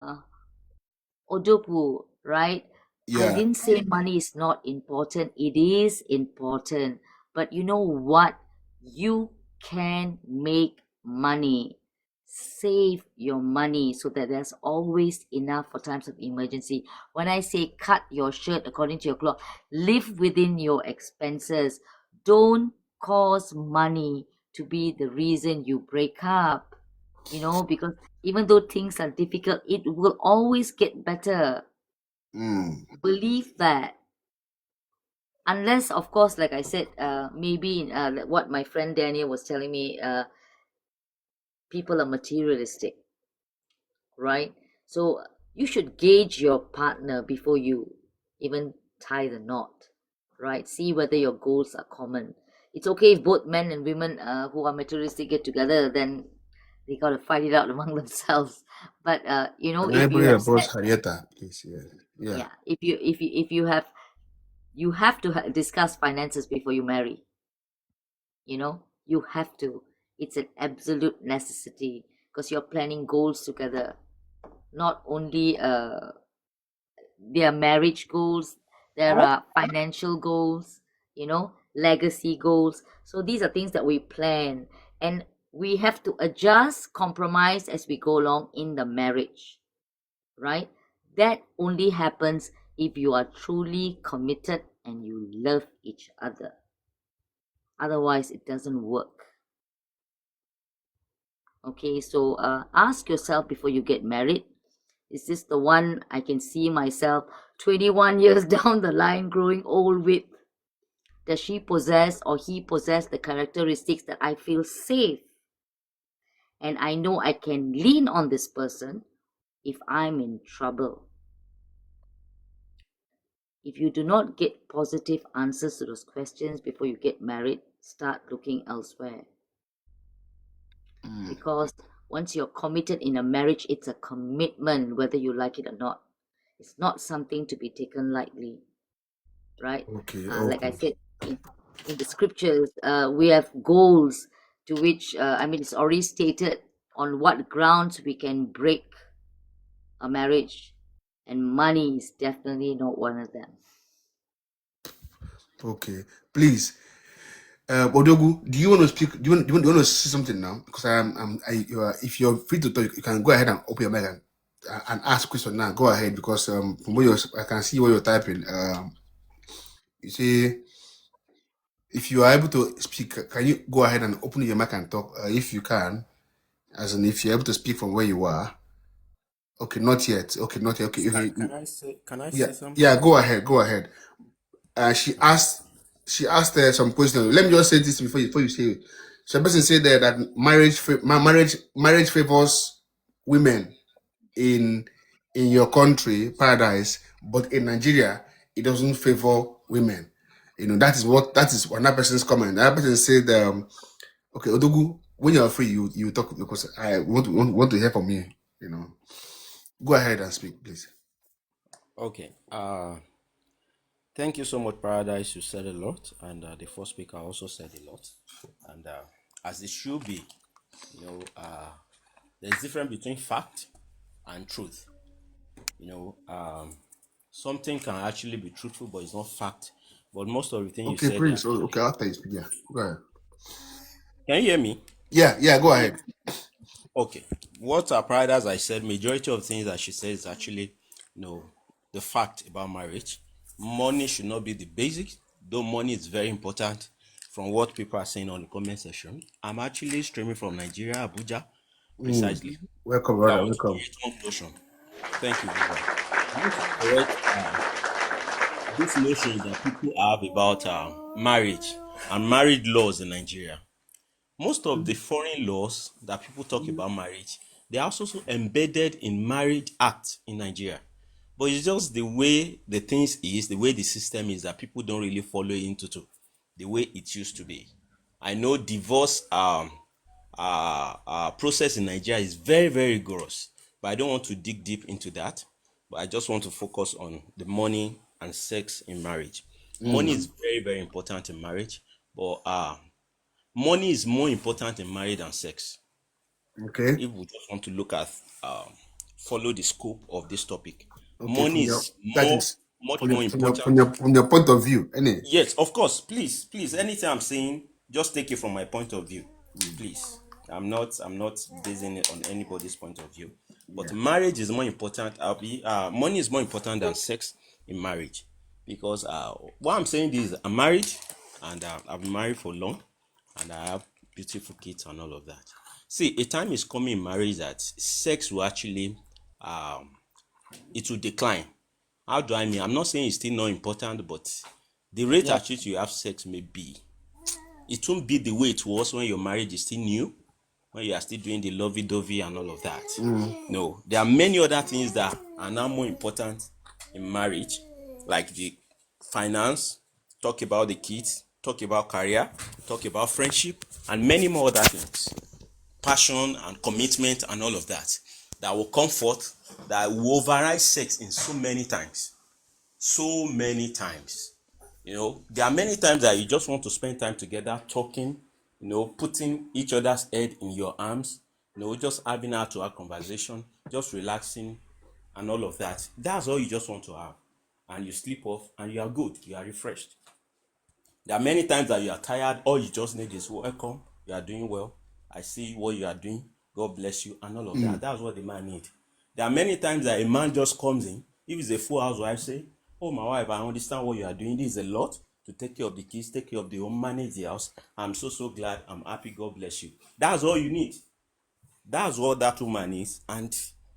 uh, Odopu, right? I Yeah. didn't say money is not important. It is important. But you know what? You can make money. Save your money so that there's always enough for times of emergency. When I say cut your shirt according to your cloth, live within your expenses. Don't cause money to be the reason you break up. Because even though things are difficult, it will always get better. Mm. Believe that. Unless, of course, like I said, maybe like what my friend Daniel was telling me, people are materialistic, right? So you should gauge your partner before you even tie the knot, right? See whether your goals are common. It's okay if both men and women who are materialistic get together, then they got to fight it out among themselves. But Can if you anybody have approach set, Harrietta, please? Yeah. Yeah. yeah, if you have, you have to discuss finances before you marry. You have to. It's an absolute necessity because you're planning goals together. Not only their marriage goals, there are financial goals, legacy goals. So these are things that we plan, and we have to adjust, compromise as we go along in the marriage, right? That only happens if you are truly committed and you love each other. Otherwise, it doesn't work. Okay, so ask yourself before you get married, is this the one I can see myself 21 years down the line growing old with? Does she possess or he possess the characteristics that I feel safe and I know I can lean on this person if I'm in trouble? If you do not get positive answers to those questions before you get married, start looking elsewhere. Mm. Because once you're committed in a marriage, it's a commitment, whether you like it or not. It's not something to be taken lightly, right? Okay. Like I Okay. said, in the scriptures, we have goals to which, it's already stated on what grounds we can break a marriage, and money is definitely not one of them. Okay. Please, Odogu, do you want to speak? Do you want to say something now? Because if you're free to talk, you can go ahead and open your mic and ask question now. Go ahead because from what I can see what you're typing. You say if you are able to speak, can you go ahead and open your mic and talk? If you can, as in if you're able to speak from where you are. Okay, not yet. Okay, not yet. Okay, okay. Can I Yeah, say yeah. something? Go ahead. Go ahead. She asked. She asked some questions. Let me just say this before you say it. So, a person said there that marriage favors women in your country, paradise, but in Nigeria, it doesn't favor women. That is another person's comment. Another person said, okay, Odogu, when you're free, you talk because I want to hear from you. You know, go ahead and speak, please. Okay. Thank you so much, Paradise. You said a lot, and the first speaker also said a lot, and as it should be, there's difference between fact and truth. You know, something can actually be truthful, but it's not fact. But most of the things you Okay, said, they please. Oh, actually. okay, after you speak, yeah, go ahead. Can you hear me? Yeah, yeah, go ahead. Okay. What Paradise I said, majority of things that she says is actually, you know, the fact about marriage. Money should not be the basic, though money is very important from what people are saying on the comment section. I'm actually streaming from Nigeria, Abuja, Mm. precisely. Welcome, So I brother. want to Welcome. create one notion. Thank you, Viva. I want to correct this notion that people have about marriage and married laws in Nigeria. Most of the foreign laws that people talk about marriage, they are also embedded in marriage act in Nigeria. But it's just the way the things is, the way the system is that people don't really follow into the way it used to be. I know divorce process in Nigeria is very, very rigorous, but I don't want to dig deep into that. But I just want to focus on the money and sex in marriage. Money Mm. is very, very important in marriage, but money is more important in marriage than sex. Okay. If we just want to look at follow the scope of this topic. Okay, Money from your is that is much more important. from your point of view, any. Yes, of course. Please. Anything I'm saying, just take it from my point of view. Please. I'm not basing it on anybody's point of view. But Yeah. marriage is more important. Money is more important than sex in marriage. Because what I'm saying is I'm married and I've been married for long and I have beautiful kids and all of that. See, a time is coming in marriage that sex will actually it will decline. How do I mean? I'm not saying it's still not important, but the rate Yeah. at which you have sex may be. It won't be the way it was when your marriage is still new, when you are still doing the lovey-dovey and all of that. No, there are many other things that are now more important in marriage, like the finance, talk about the kids, talk about career, talk about friendship, and many more other things. Passion and commitment and all of that will come forth, that will override sex in so many times. So many times. There are many times that you just want to spend time together talking, putting each other's head in your arms, just having heart-to-heart conversation, just relaxing and all of that. That's all you just want to have. And you sleep off and you are good, you are refreshed. There are many times that you are tired, all you just need is welcome, you are doing well, I see what you are doing, God bless you, and all of that. That's what the man needs. There are many times that a man just comes in, if he's a full housewife, say, oh my wife, I understand what you are doing, this is a lot to take care of the kids, take care of the home, manage the house. I'm so glad, I'm happy, God bless you. That's all you need. That's what that woman is, and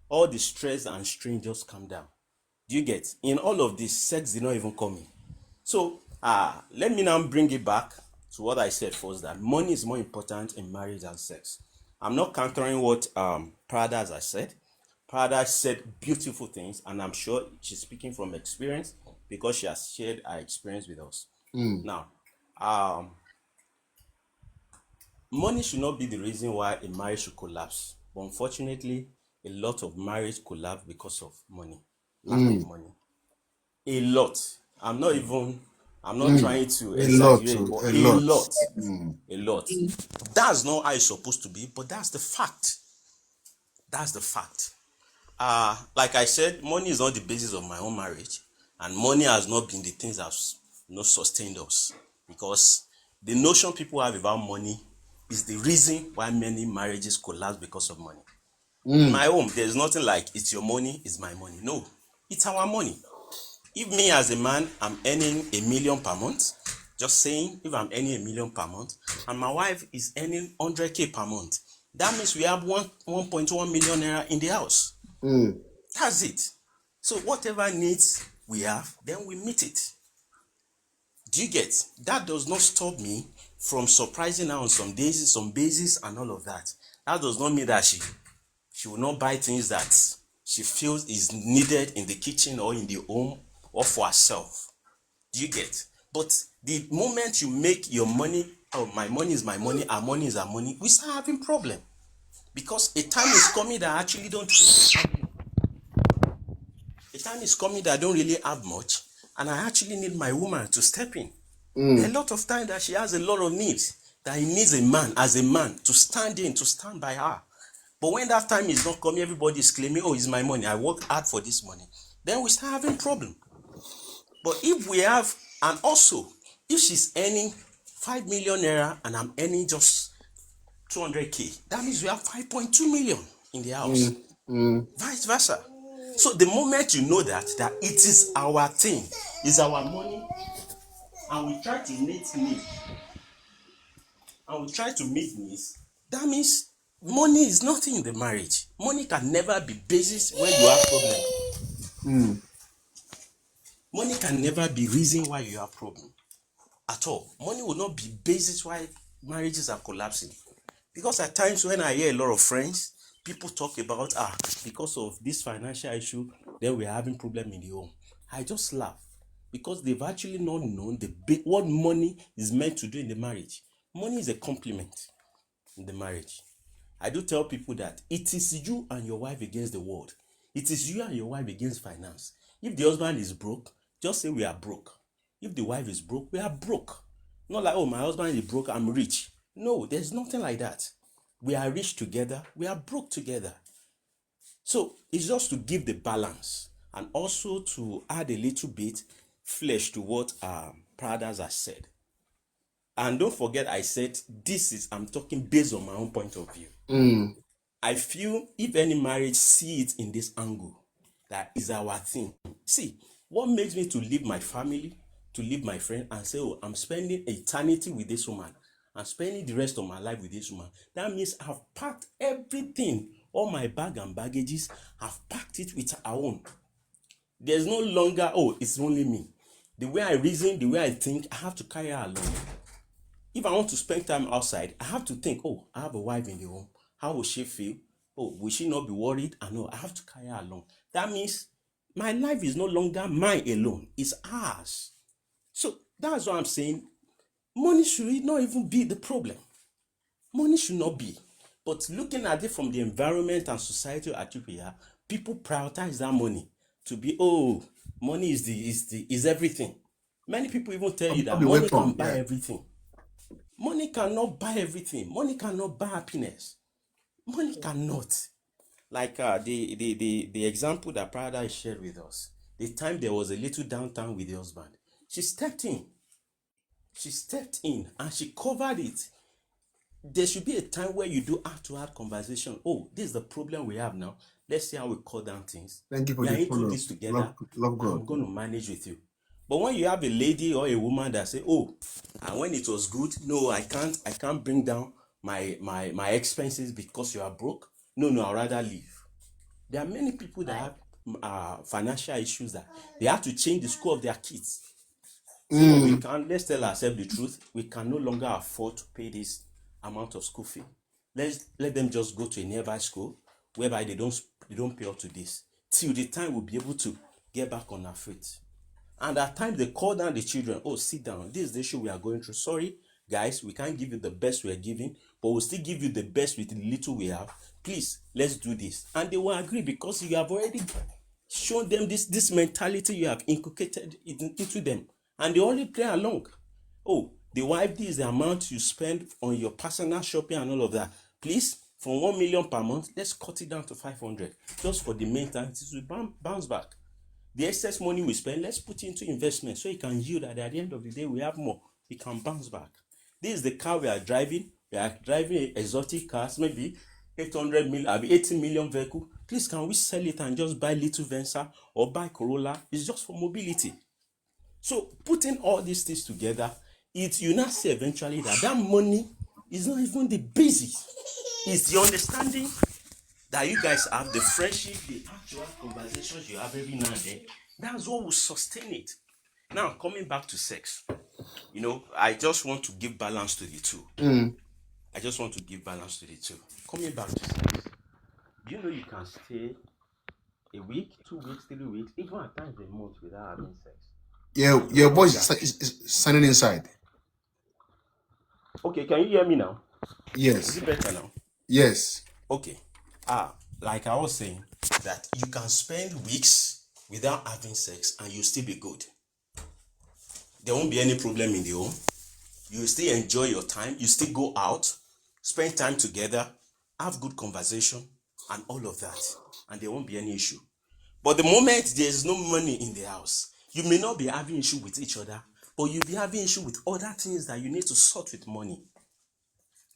all the stress and strain just come down. Do you get? In all of this, sex did not even come in. So, let me now bring it back to what I said first, that money is more important in marriage than sex. I'm not countering what Paradise has said. Paradise said beautiful things, and I'm sure she's speaking from experience because she has shared her experience with us. Now, money should not be the reason why a marriage should collapse. But unfortunately, a lot of marriage collapse because of money, lack of money. A lot. I'm not trying to A lot, exaggerate, but a a lot. lot. A lot. That's not how it's supposed to be, but that's the fact. That's the fact. Like I said, money is not the basis of my own marriage, and money has not been the things that sustained us, because the notion people have about money is the reason why many marriages collapse because of money. In my home, there's nothing like it's your money, it's my money. No, it's our money. If me as a man, I'm earning $1 million per month, just saying, if I'm earning $1 million per month, and my wife is earning 100K per month, that means we have 1.1 million naira in the house. That's it. So whatever needs we have, then we meet it. Do you get? That does not stop me from surprising her on some days, some basis, and all of that. That does not mean that she will not buy things that she feels is needed in the kitchen or in the home or for herself. Do you get? But the moment you make your money, oh, my money is my money, our money is our money, we start having problem. Because a time is coming that I actually don't a time is coming that I don't really have much, and I actually need my woman to step in. There are a lot of times that she has a lot of needs, that he needs a man, as a man, to stand in, to stand by her. But when that time is not coming, everybody is claiming, oh, it's my money, I work hard for this money. Then we start having problem. But if we have, and also, if she's earning 5 million naira and I'm earning just 200K, that means we have 5.2 million in the house. Vice versa. So the moment you know that it is our thing, it's our money, and we try to meet needs, that means money is nothing in the marriage. Money can never be basis when you have problem. Money can never be reason why you have problem at all. Money will not be basis why marriages are collapsing. Because at times when I hear a lot of friends, people talk about, because of this financial issue, then we're having problem in the home. I just laugh, because they've actually not known what money is meant to do in the marriage. Money is a complement in the marriage. I do tell people that it is you and your wife against the world. It is you and your wife against finance. If the husband is broke, just say we are broke. If the wife is broke, we are broke. Not like, oh, my husband is broke, I'm rich. No, there's nothing like that. We are rich together, we are broke together. So it's just to give the balance and also to add a little bit flesh to what Pradas has said. And don't forget, I said I'm talking based on my own point of view. Mm. I feel if any marriage see it in this angle, that is our thing. See, what makes me to leave my family, to leave my friend, and say, oh, I'm spending eternity with this woman. I'm spending the rest of my life with this woman. That means I've packed everything, all my bag and baggages, I've packed it with our own. There's no longer, oh, it's only me. The way I reason, the way I think, I have to carry her along. If I want to spend time outside, I have to think, oh, I have a wife in the home. How will she feel? Oh, will she not be worried? I know I have to carry her along. That means my life is no longer mine alone. It's ours. So that's what I'm saying. Money should not even be the problem. Money should not be. But looking at it from the environment and society at here, people prioritize that money to be, oh, money is everything. Many people even tell you that Be money can welcome. buy Yeah. everything. Money cannot buy everything. Money cannot buy happiness. Money cannot. Like the example that Prada shared with us. The time there was a little downtown with the husband. She stepped in. She stepped in and she covered it. There should be a time where you do heart-to-heart conversation. Oh, this is the problem we have now. Let's see how we cut down things. Thank you for We are the into follow. this together. Love God. I'm going to manage with you. But when you have a lady or a woman that say, oh, and when it was good, no, I can't bring down my expenses because you are broke. No, I'd rather leave. There are many people that have financial issues that they have to change the school of their kids. So let's tell ourselves the truth. We can no longer afford to pay this amount of school fee. Let them just go to a nearby school whereby they don't pay up to this till the time we'll be able to get back on our feet. And at times they call down the children, oh, sit down, this is the issue we are going through. Sorry, guys, we can't give you the best we are giving, but we'll still give you the best with the little we have. Please, let's do this. And they will agree because you have already shown them this mentality you have inculcated into them. And they only play along. Oh, the wife, this is the amount you spend on your personal shopping and all of that. Please, from 1 million per month, let's cut it down to 500. Just for the maintenance, it will bounce back. The excess money we spend, let's put it into investment so it can yield that at the end of the day we have more. It can bounce back. This is the car we are driving. We are driving exotic cars, maybe 80 million vehicle. Please, can we sell it and just buy little Venza or buy Corolla? It's just for mobility. So putting all these things together, you now see eventually that money is not even the basis. It's the understanding that you guys have, the friendship, the actual conversations you have every now and then. That's what will sustain it. Now, coming back to sex, I just want to give balance to the two. I just want to give balance to the two. Coming back to sex, you can stay a week, 2 weeks, 3 weeks, even at times a month without having sex. Yeah, your voice is sounding inside. Okay, can you hear me now? Yes. Is it better now? Yes. Okay. Like I was saying, that you can spend weeks without having sex and you'll still be good. There won't be any problem in the home. You still enjoy your time. You still go out, spend time together, have good conversation, and all of that. And there won't be any issue. But the moment there's no money in the house, you may not be having issue with each other, but you'll be having issue with other things that you need to sort with money.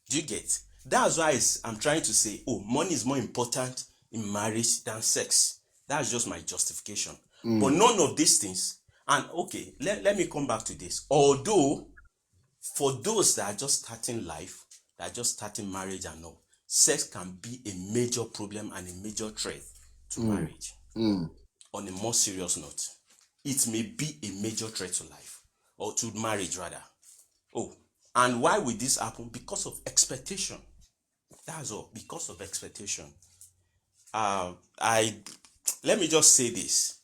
Do you get? That's why I'm trying to say, oh, money is more important in marriage than sex. That's just my justification. But none of these things, and okay, let me come back to this. Although, for those that are just starting life, that are just starting marriage and all, sex can be a major problem and a major threat to marriage. On a more serious note, it may be a major threat to life, or to marriage rather. Oh, and why will this happen? Because of expectation. That's all. Because of expectation. Let me just say this.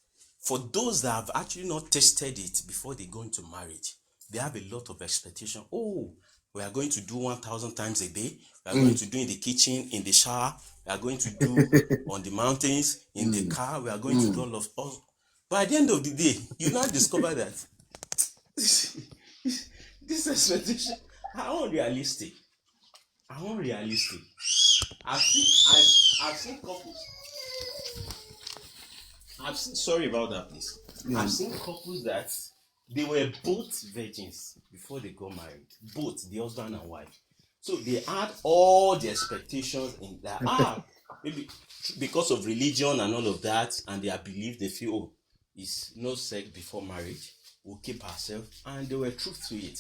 For those that have actually not tested it before they go into marriage, they have a lot of expectation. Oh, we are going to do 1,000 times a day. We are going to do in the kitchen, in the shower. We are going to do on the mountains, in the car. We are going to do all. But at the end of the day, you now discover that this expectation are unrealistic. I've seen couples. Sorry about that, please. I've seen couples that they were both virgins before they got married, both the husband and wife. So they had all the expectations in that. Maybe because of religion and all of that, and their belief, they feel, oh, it's no sex before marriage. We'll keep ourselves, and they were true to it.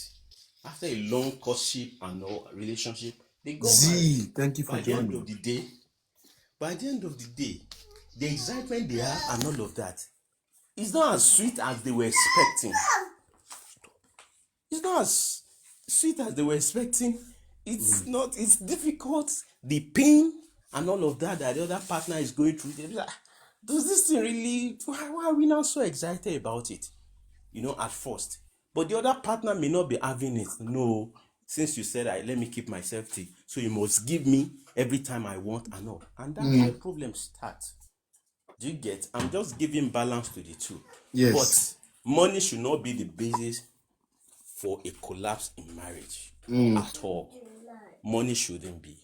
After a long courtship and no relationship, they got married. Z, thank you for By the end joining. of the day, by the end of the day, the excitement they have and all of that is not as sweet as they were expecting. It's not as sweet as they were expecting. It's not, it's difficult. The pain and all of that the other partner is going through. They're like, does this thing really, why are we now so excited about it? At first. But the other partner may not be having it. No, since you said, let me keep myself till, so you must give me every time I want and all. And that's why problems start. Do you get? I'm just giving balance to the two. Yes. But money should not be the basis for a collapse in marriage at all. Money shouldn't be.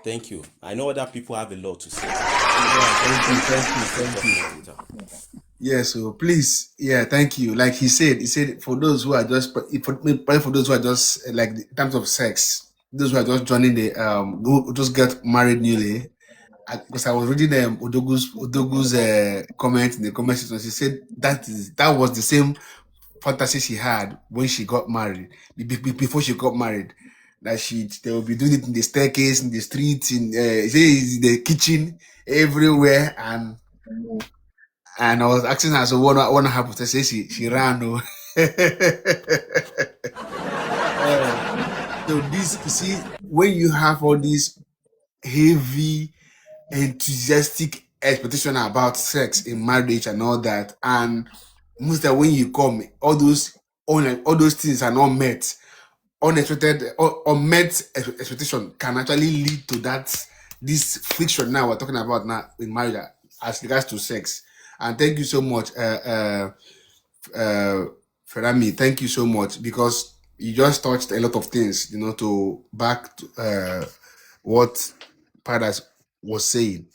Thank you. I know other people have a lot to say. Thank you. Yeah, so please, thank you. Like he said for those who are just for those who are just like in terms of sex, those who are just joining the who just get married newly. Because I was reading Odogu's comment in the comment section. She said that was the same fantasy she had when she got married, before she got married. That they will be doing it in the staircase, in the streets, in the kitchen, everywhere. And I was asking her, so what happened? She said she ran. No. So this, you see, when you have all these heavy, enthusiastic expectation about sex in marriage and all that, and most of when you come, all those things are not met. Unexpected or unmet expectation can actually lead to this friction now we're talking about now in marriage as regards to sex. And thank you so much, Ferami. Thank you so much, because you just touched a lot of things, to back to what Paradise was saying.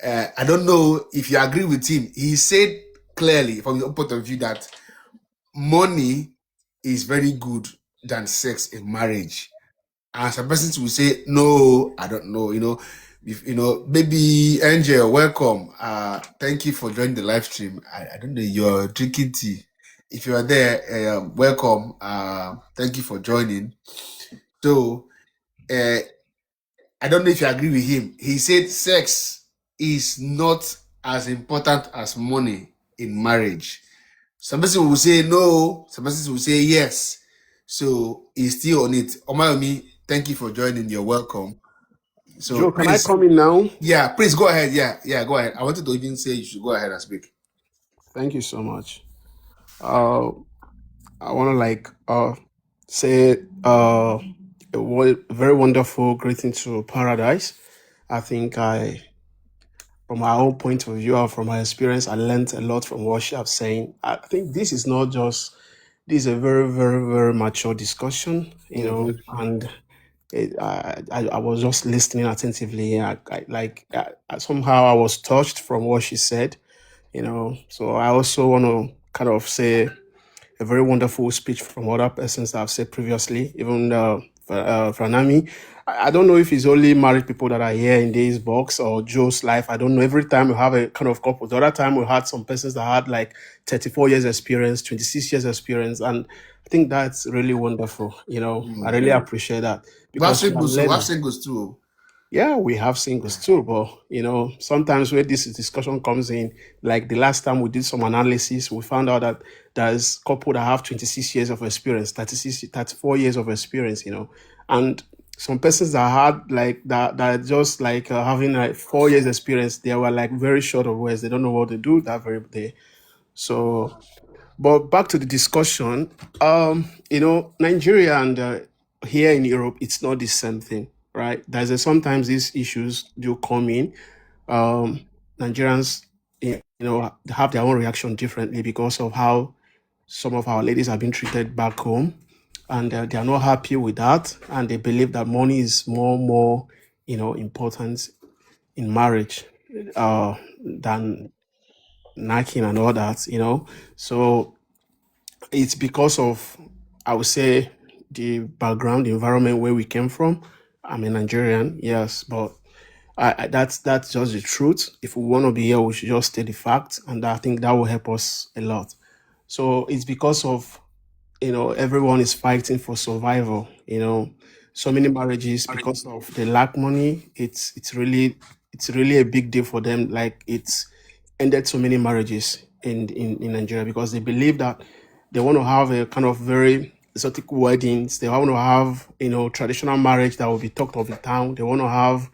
I don't know if you agree with him. He said clearly from the point of view that money is very good than sex in marriage. And some persons will say, no, I don't know, baby Angel, welcome. Thank you for joining the live stream. I don't know, you're drinking tea. If you are there, welcome. Thank you for joining. So, I don't know if you agree with him. He said sex is not as important as money in marriage. Some person will say no, some persons will say yes. So he's still on it. Omayomi, thank you for joining. You're welcome. So Joe, can I come in now? Yeah, please go ahead. Yeah, go ahead. I wanted to even say you should go ahead and speak. Thank you so much. I want to say a very wonderful greeting to Paradise. I think from my own point of view, or from my experience, I learned a lot from what she was saying. I think this is a very, very, very mature discussion, and I was just listening attentively. Somehow I was touched from what she said, So I also want to kind of say a very wonderful speech from other persons that I've said previously, even Franami. I don't know if it's only married people that are here in this box or Joe's life. I don't know. Every time we have a kind of couple. The other time we had some persons that had like 34 years experience, 26 years experience. And I think that's really wonderful. I really appreciate that. We have singles too. Yeah, we have singles too, but sometimes when this discussion comes in, like the last time we did some analysis, we found out that there's couple that have 26 years of experience, 34 years of experience, and some persons that had like that just like having like 4 years experience, they were like very short of words. They don't know what to do that very day. So, but back to the discussion, Nigeria and here in Europe, it's not the same thing, right? Sometimes these issues do come in. Nigerians, have their own reaction differently because of how some of our ladies have been treated back home, and they are not happy with that, and they believe that money is more, important in marriage than knocking and all that, So it's because of, I would say, the background, the environment where we came from. I'm a Nigerian, yes, but that's just the truth. If we want to be here, we should just state the facts, and I think that will help us a lot. So it's because of, everyone is fighting for survival. So many marriages, because of they lack money, it's really a big deal for them. Like, it's ended so many marriages in Nigeria, because they believe that they want to have a kind of very exotic weddings. They want to have, traditional marriage that will be talked of in town. They want to have,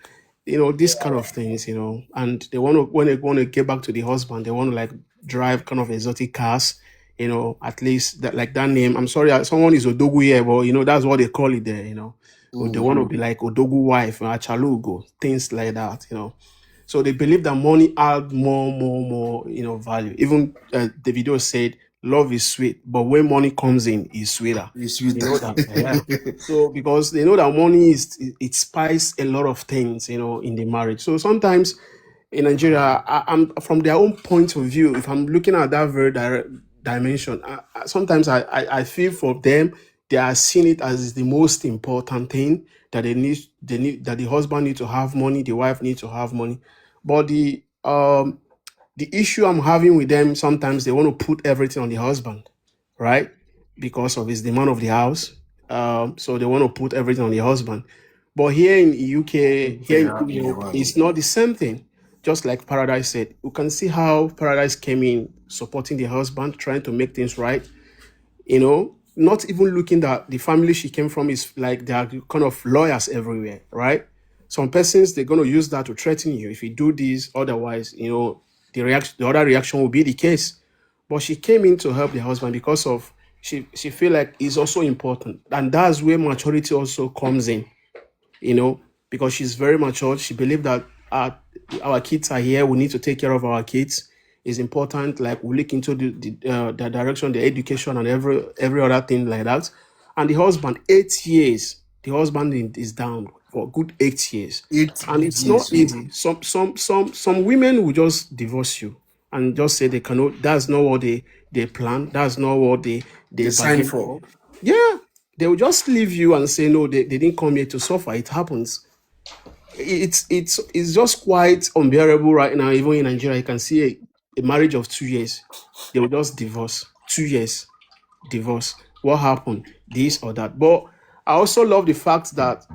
these kind of things, and they want to, when they want to get back to the husband, they want to like drive kind of exotic cars, at least that, like that name. I'm sorry, someone is Odogu here, but that's what they call it there. They want to be like Odogu wife, Achalugo, things like that. So they believe that money add more, value. Even the video said, "Love is sweet, but when money comes in, it's sweeter." It's sweet. You know that, yeah. So because they know that money it spices a lot of things, in the marriage. So sometimes in Nigeria, I'm from their own point of view. If I'm looking at that very direct dimension, sometimes I feel for them, they are seeing it as the most important thing, that they need that the husband need to have money, the wife needs to have money. But the issue I'm having with them, sometimes they want to put everything on the husband, right? Because of his demand of the house. So they want to put everything on the husband. But here in UK, here in Europe, it's not the same thing. Just like Paradise said, you can see how Paradise came in supporting the husband, trying to make things right. Not even looking that the family she came from is like they are kind of lawyers everywhere, right? Some persons, they're going to use that to threaten you if you do this. Otherwise, the other reaction will be the case. But she came in to help the husband because of she feel like it's also important, and that's where maturity also comes in. Because she's very mature. She believed that our kids are here. We need to take care of our kids. It's important. Like, we look into the direction, the education, and every other thing like that. And the husband, 8 years. The husband is down for a good 8 years, and it's not easy. Some women will just divorce you and just say they cannot. That's not what they plan. That's not what they sign bargain for. Yeah, they will just leave you and say no. They didn't come here to suffer. It happens. It's just quite unbearable right now. Even in Nigeria, you can see a marriage of 2 years. They will just divorce. 2 years, divorce. What happened? This or that. But I also love the fact that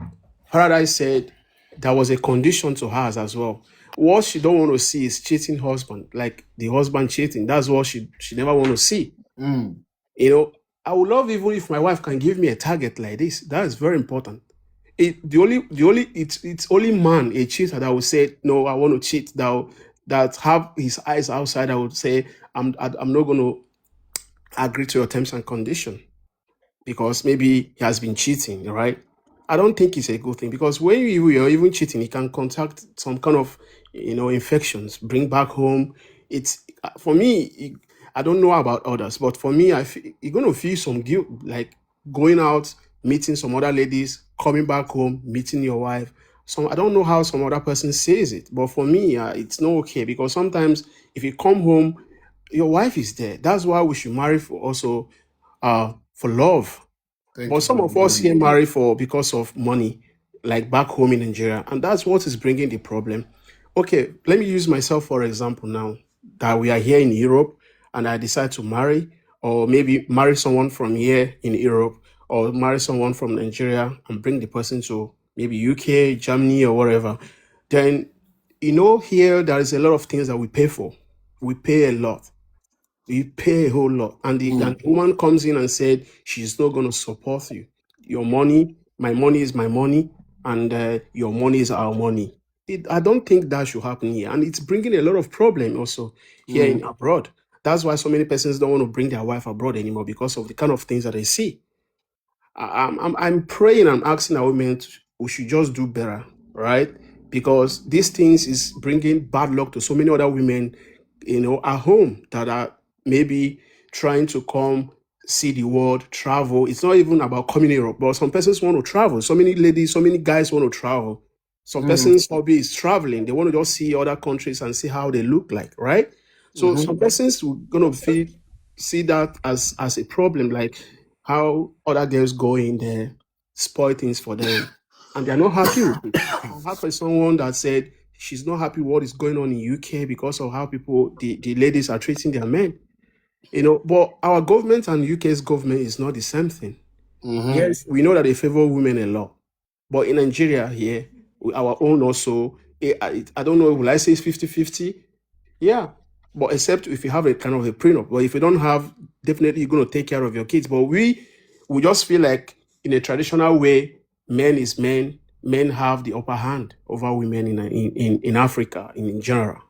Paradise said there was a condition to hers as well. What she don't want to see is cheating husband, like the husband cheating. That's what she never want to see. I would love even if my wife can give me a target like this. That is very important. It's only man, a cheater, that would say no, I want to cheat. That have his eyes outside. I would say I'm not going to agree to your terms and condition, because maybe he has been cheating, right? I don't think it's a good thing, because when you're even cheating, it can contact some kind of infections, bring back home. It's for me. I don't know about others, but for me, you're gonna feel some guilt, like going out, meeting some other ladies, coming back home, meeting your wife. I don't know how some other person says it, but for me, it's not okay, because sometimes if you come home, your wife is there. That's why we should marry for love. But some of us here marry because of money, like back home in Nigeria, and that's what is bringing the problem. Okay, let me use myself for example now, that we are here in Europe and I decide to marry, or maybe marry someone from here in Europe, or marry someone from Nigeria and bring the person to maybe UK, Germany, or wherever. Then, here there is a lot of things that we pay for. We pay a lot. You pay a whole lot, and the woman comes in and said she's not going to support you. Your money, my money is my money, and your money is our money. I don't think that should happen here, and it's bringing a lot of problem also here in abroad. That's why so many persons don't want to bring their wife abroad anymore, because of the kind of things that they see. I'm praying, I'm asking our women we should just do better, right? Because these things is bringing bad luck to so many other women, at home, that are maybe trying to come see the world, travel. It's not even about coming in Europe, but some persons want to travel. So many ladies, so many guys want to travel. Some persons' hobby is traveling. They want to just see other countries and see how they look like, right? So some persons will gonna see that as a problem, like how other girls go in there, spoil things for them, and they're not happy with it. I have someone that said she's not happy with what is going on in UK because of how the ladies are treating their men. But our government and UK's government is not the same thing. Yes, we know that they favor women a lot, but in Nigeria here, our own also, I don't know, will I say it's 50-50? Yeah, but except if you have a kind of a prenup. But if you don't have, definitely you're going to take care of your kids. But we just feel like in a traditional way, men is men. Men have the upper hand over women in Africa in general,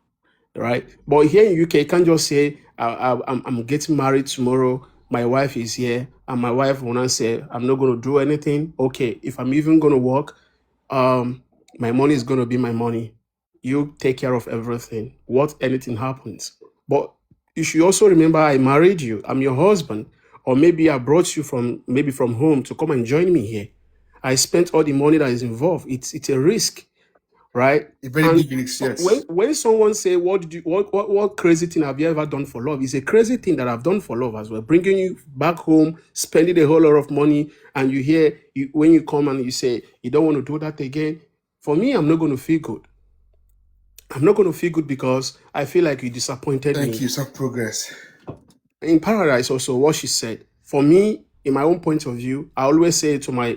right? But here in UK, you can't just say I'm getting married tomorrow. My wife is here, and my wife wanna say I'm not going to do anything. Okay, if I'm even going to work, my money is going to be my money. You take care of everything. What anything happens. But you should also remember I married you. I'm your husband. Or maybe I brought you from home to come and join me here. I spent all the money that is involved. It's a risk, right? A very And big risk, yes. when someone say, what crazy thing have you ever done for love? It's a crazy thing that I've done for love as well. Bringing you back home, spending a whole lot of money, and when you come and you say you don't want to do that again. For me, I'm not going to feel good. I'm not going to feel good because I feel like you disappointed Thank me. you. Some progress. In Paradise, also what she said. For me, in my own point of view, I always say to my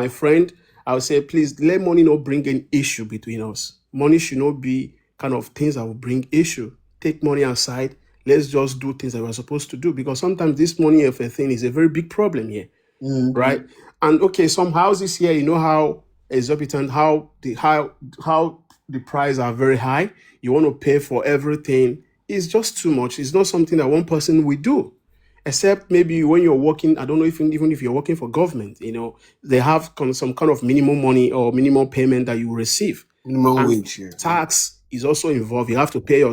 friend, I would say, please let money not bring an issue between us. Money should not be kind of things that will bring issue. Take money aside. Let's just do things that we're supposed to do, because sometimes this money of a thing is a very big problem here, right? And okay, some houses here, you know how exorbitant, how the price are very high. You want to pay for everything. It's just too much. It's not something that one person will do. Except maybe when you're working, I don't know if even if you're working for government, they have some kind of minimum money or minimum payment that you receive. Minimum And wage, yeah. tax is also involved. You have to pay your